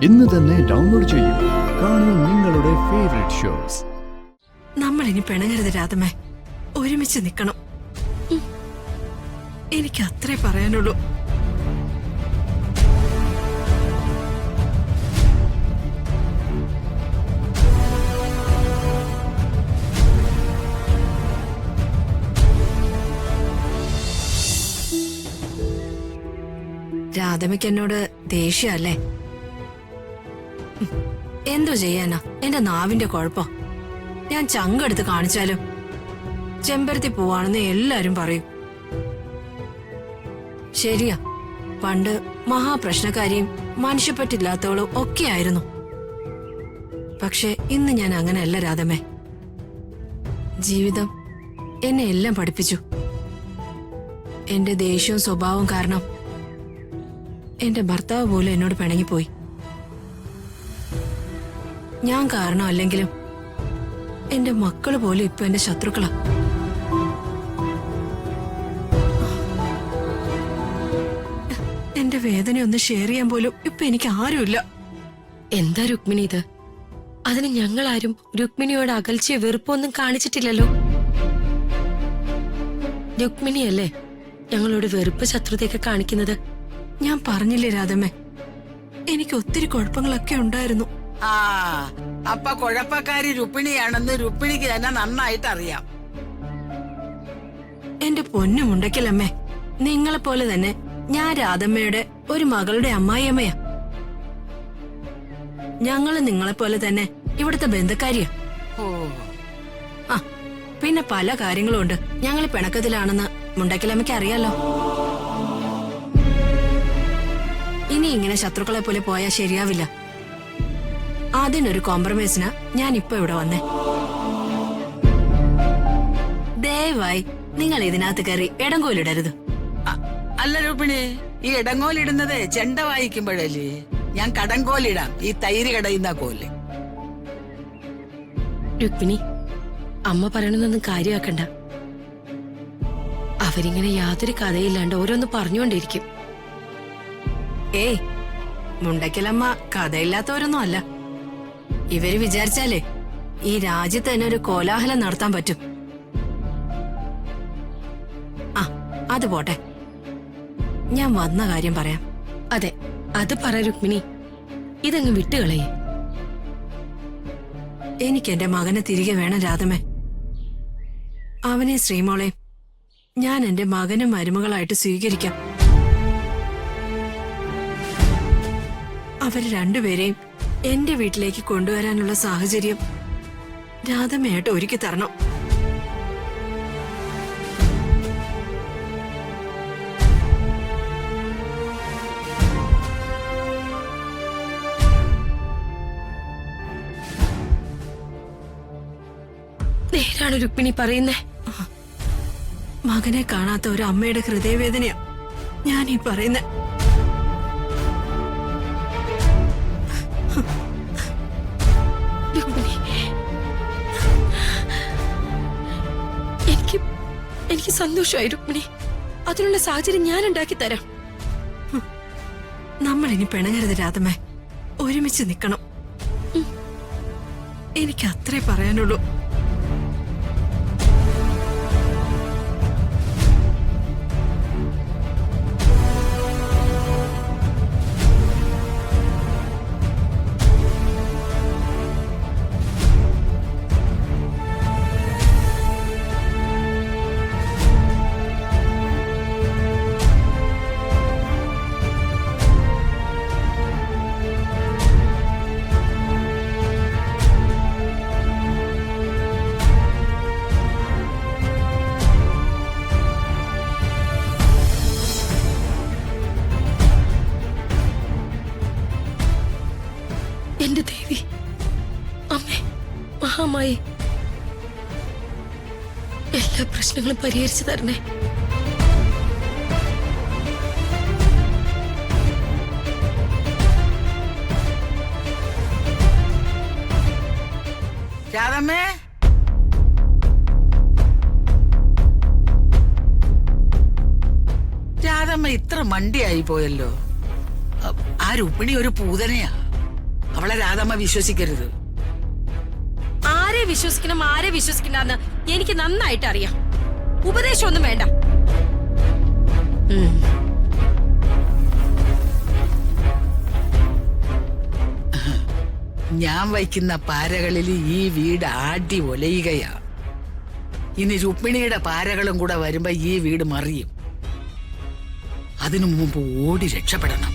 ഇന്ന് തന്നെ ഡൗൺലോഡ് ചെയ്യൂ. കാണൂ നിങ്ങളുടെ ഫേവറേറ്റ് ഷോസ്. നമ്മൾ ഇനി പിണങ്ങരുത് രാധമേ, ഒരുമിച്ച് നിൽക്കണം. എനിക്ക് അത്രേ പറയാനുള്ളൂ. രാധമയ്ക്ക് എന്നോട് ദേഷ്യമല്ലേ? എന്തോ ചെയ്യാനാ, എന്റെ നാവിന്റെ കുഴപ്പം. ഞാൻ ചങ്കെടുത്ത് കാണിച്ചാലും ചെമ്പരത്തി പൂവാണെന്ന് എല്ലാരും പറയും. ശരിയാ, പണ്ട് മഹാപ്രശ്നക്കാരിയും മനുഷ്യപ്പറ്റില്ലാത്തവളും ഒക്കെ ആയിരുന്നു. പക്ഷെ ഇന്ന് ഞാൻ അങ്ങനെയല്ല രാധമേ. ജീവിതം എന്നെ എല്ലാം പഠിപ്പിച്ചു. എന്റെ ദേഷ്യവും സ്വഭാവവും കാരണം എന്റെ ഭർത്താവ് പോലും എന്നോട് പിണങ്ങിപ്പോയി. ഞാൻ കാരണമല്ലെങ്കിലും എന്റെ മക്കള് പോലും ഇപ്പൊ എന്റെ ശത്രുക്കളാ. എന്റെ വേദനയൊന്ന് ഷെയർ ചെയ്യാൻ പോലും ഇപ്പൊ എനിക്ക് ആരുമില്ല. എന്താ രുക്മിണി ഇത്? അതിന് ഞങ്ങളാരും രുക്മിണിയോട് അകൽച്ചയോ വെറുപ്പൊന്നും കാണിച്ചിട്ടില്ലല്ലോ. രുക്മിണിയല്ലേ ഞങ്ങളോട് വെറുപ്പ് ശത്രുതയൊക്കെ കാണിക്കുന്നത്? ഞാൻ പറഞ്ഞില്ലേ രാധമ്മേ, എനിക്ക് ഒത്തിരി കുഴപ്പങ്ങളൊക്കെ ഉണ്ടായിരുന്നു. ആ, അപ്പൊ കുഴപ്പക്കാരി രുക്മിണിയാണെന്ന് രുക്മിണിക്ക് തന്നെ നന്നായിട്ട് അറിയാം. എന്റെ പൊന്നുമുണ്ടക്കലമ്മേ, നിങ്ങളെപ്പോലെ തന്നെ ഞാൻ രാധമ്മയുടെ ഒരു മകളുടെ അമ്മായിയമ്മയാ. ഞങ്ങള് നിങ്ങളെപ്പോലെ തന്നെ ഇവിടുത്തെ ബന്ധുക്കാരിയാ. ഓ, ആ, പിന്നെ പല കാര്യങ്ങളും ഉണ്ട്. ഞങ്ങൾ പിണക്കത്തിലാണെന്ന് മുണ്ടക്കലമ്മയ്ക്ക് അറിയാലോ. ഇനി ഇങ്ങനെ ശത്രുക്കളെ പോലെ പോയാൽ ശരിയാവില്ല. അതിനൊരു കോംപ്രമൈസിനാ ഞാൻ ഇപ്പൊ ഇവിടെ വന്നേ. ദയവായി നിങ്ങൾ ഇതിനകത്ത് കയറി ഇടങ്കോലിടരുത്. അല്ല രുക്മിണി, ഈ ഇടങ്കോലിടുന്നത് ചെണ്ട വായിക്കുമ്പോഴല്ലേ? ഞാൻ കടങ്കോലിടാം, ഈ തൈര് കടയുന്ന കോല്. രുക്മിണി, അമ്മ പറയണമെന്നൊന്നും കാര്യമാക്കണ്ട. അവരിങ്ങനെ യാതൊരു കഥയില്ലാണ്ട് ഓരോന്ന് പറഞ്ഞുകൊണ്ടിരിക്കും. ഏയ്, മുണ്ടക്കലമ്മ കഥയില്ലാത്തവരൊന്നും അല്ല. ഇവര് വിചാരിച്ചാലേ ഈ രാജ്യത്ത് തന്നെ ഒരു കോലാഹലം നടത്താൻ പറ്റും. ആ, അത് പോട്ടെ, ഞാൻ വന്ന കാര്യം പറയാം. അതെ, അത് പറ രുക്മിണി. ഇതങ്ങ് വിട്ടുകളയേ. എനിക്ക് എന്റെ മകനെ തിരികെ വേണം രാധമേ. അവനെ ശ്രീമോളെ ഞാൻ എന്റെ മകനും മരുമകളായിട്ട് സ്വീകരിക്കാം. അവര് രണ്ടുപേരെയും എന്റെ വീട്ടിലേക്ക് കൊണ്ടുവരാനുള്ള സാഹചര്യം രാധമ്മയായിട്ട് ഒരുക്കി തരണം. നേരാണ് രുക്മിണി പറയുന്നേ. മകനെ കാണാത്ത ഒരു അമ്മയുടെ ഹൃദയവേദനയാ ഞാൻ ഈ പറയുന്നേ. എനിക്ക് സന്തോഷമായി രുക്മിണി. അതിനുള്ള സാഹചര്യം ഞാൻ ഉണ്ടാക്കി തരാം. നമ്മൾ ഇനി പിണങ്ങരുത് രാധമേ, ഒരുമിച്ച് നിൽക്കണം. എനിക്ക് അത്രേ പറയാനുള്ളൂ. എന്റെ ദേവി, അമ്മേ, മഹാമായി, എല്ലാ പ്രശ്നങ്ങളും പരിഹരിച്ചു തരണേ. രാധമ്മേ, രാധമ്മ ഇത്ര മണ്ടിയായി പോയല്ലോ. ആ രുക്മിണി ഒരു പൂതനയാ. അവളെ രാധമ്മ വിശ്വസിക്കരുത്. ആരെ വിശ്വസിക്കണം ആരെ വിശ്വസിക്കണ്ടെന്ന് എനിക്ക് നന്നായിട്ട് അറിയാം. ഉപദേശമൊന്നും വേണ്ട. ഞാൻ വയ്ക്കുന്ന പാരകളിൽ ഈ വീട് ആടി ഒലയുകയാ. ഇനി രുക്മിണിയുടെ പാരകളും കൂടെ വരുമ്പോ ഈ വീട് മറിയും. അതിനു മുമ്പ് ഓടി രക്ഷപ്പെടണം.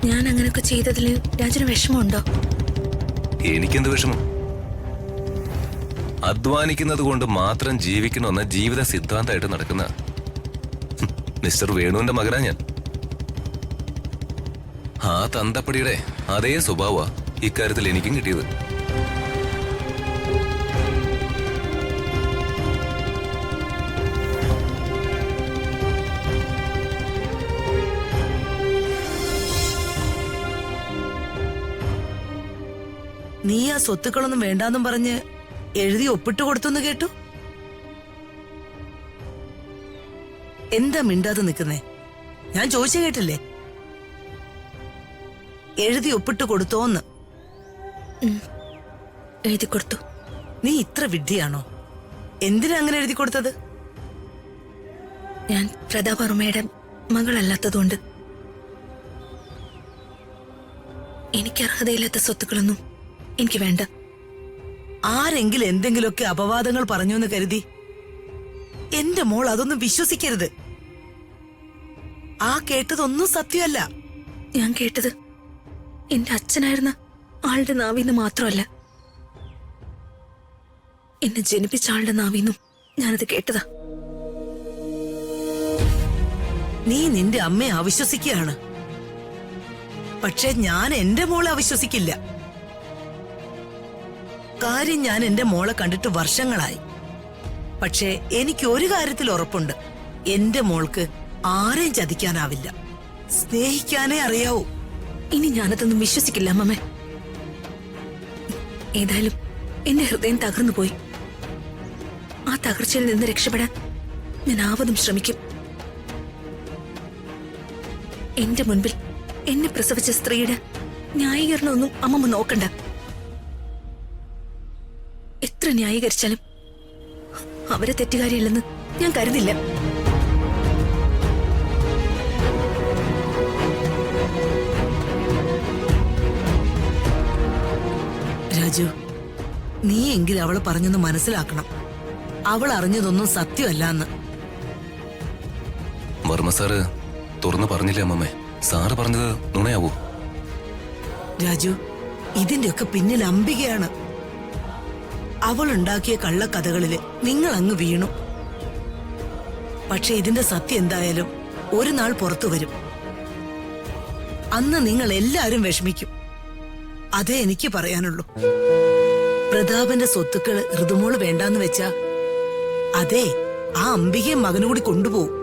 ഞാൻ അങ്ങനെയൊക്കെ ചെയ്തതിൽ രാജന് വിഷമമുണ്ടോ? എനിക്കെന്ത് വിഷമം? അധ്വാനിക്കുന്നത് കൊണ്ട് മാത്രം ജീവിക്കണമെന്ന ജീവിത സിദ്ധാന്തമായിട്ട് നടക്കുന്ന മിസ്റ്റർ വേണുവിന്റെ മകനാ ഞാൻ. ആ തന്തപ്പടിയുടെ അതേ സ്വഭാവ ഇക്കാര്യത്തിൽ എനിക്കും കിട്ടിയത്. നീ ആ സ്വത്തുക്കളൊന്നും വേണ്ടാന്നും പറഞ്ഞ് എഴുതി ഒപ്പിട്ട് കൊടുത്തെന്ന് കേട്ടു. എന്താ മിണ്ടാതെ നിൽക്കുന്നേ? ഞാൻ ചോദിച്ചു കേട്ടില്ലേ? എഴുതി ഒപ്പിട്ട് കൊടുത്തോന്ന്. എഴുതി കൊടുത്തു. നീ ഇത്ര വിഡ്ഢിയാണോ? എന്തിനാ അങ്ങനെ എഴുതി കൊടുത്തത്? ഞാൻ പ്രതാപവർമ്മയുടെ മകളല്ലാത്തതുകൊണ്ട്. എനിക്ക് അർഹതയില്ലാത്ത സ്വത്തുക്കളൊന്നും എനിക്ക് വേണ്ട. ആരെങ്കിലും എന്തെങ്കിലുമൊക്കെ അപവാദങ്ങൾ പറഞ്ഞു എന്ന് കരുതി എന്റെ മോൾ അതൊന്നും വിശ്വസിക്കരുത്. ആ കേട്ടതൊന്നും സത്യമല്ല. ഞാൻ കേട്ടത് എന്റെ അച്ഛനായിരുന്ന ആളുടെ നാവിന്ന് മാത്രമല്ല, എന്നെ ജനിപ്പിച്ച ആളുടെ നാവിന്നും ഞാനത് കേട്ടതാ. നീ നിന്റെ അമ്മയെ അവിശ്വസിക്കുകയാണ്. പക്ഷെ ഞാൻ എന്റെ മോളെ അവിശ്വസിക്കില്ല. കാര്യം ഞാൻ എന്റെ മോളെ കണ്ടിട്ട് വർഷങ്ങളായി. പക്ഷേ എനിക്ക് ഒരു കാര്യത്തിൽ ഉറപ്പുണ്ട്, എന്റെ മോൾക്ക് ആരെയും ചതിക്കാനാവില്ല. സ്നേഹിക്കാനേ അറിയാവൂ. ഇനി ഞാനതൊന്നും വിശ്വസിക്കില്ല അമ്മമ്മ. ഏതായാലും എന്റെ ഹൃദയം തകർന്നു പോയി. ആ തകർച്ചയിൽ നിന്ന് രക്ഷപ്പെടാൻ ഞാൻ ആവതും ശ്രമിക്കും. എന്റെ മുൻപിൽ എന്നെ പ്രസവിച്ച സ്ത്രീയുടെ ന്യായീകരണമൊന്നും അമ്മമ്മ നോക്കണ്ട. എത്ര ന്യായീകരിച്ചാലും അവരെ തെറ്റുകാരിയല്ലെന്ന് ഞാൻ കരുതില്ല. രാജു, നീ എങ്കിലും അവള് പറഞ്ഞൊന്ന് മനസ്സിലാക്കണം. അവൾ അറിഞ്ഞതൊന്നും സത്യമല്ല. വർമ്മ സാറ് തുറന്നു പറഞ്ഞില്ലേ അമ്മമ്മേ? സാറ് പറഞ്ഞത് നുണയാവൂ? രാജു, ഇതിന്റെയൊക്കെ പിന്നിൽ അംബികയാണ്. അവൾ ഉണ്ടാക്കിയ കള്ളക്കഥകളില് നിങ്ങൾ അങ്ങ് വീണു. പക്ഷെ ഇതിന്റെ സത്യം എന്തായാലും ഒരു നാൾ പുറത്തു വരും. അന്ന് നിങ്ങൾ എല്ലാരും വിഷമിക്കും. അതേ എനിക്ക് പറയാനുള്ളൂ. പ്രതാപന്റെ സ്വത്തുക്കള് ഋതുമോള് വേണ്ടാന്ന് വെച്ചാ അതെ ആ അംബികയും മകനുകൂടി കൊണ്ടുപോകും.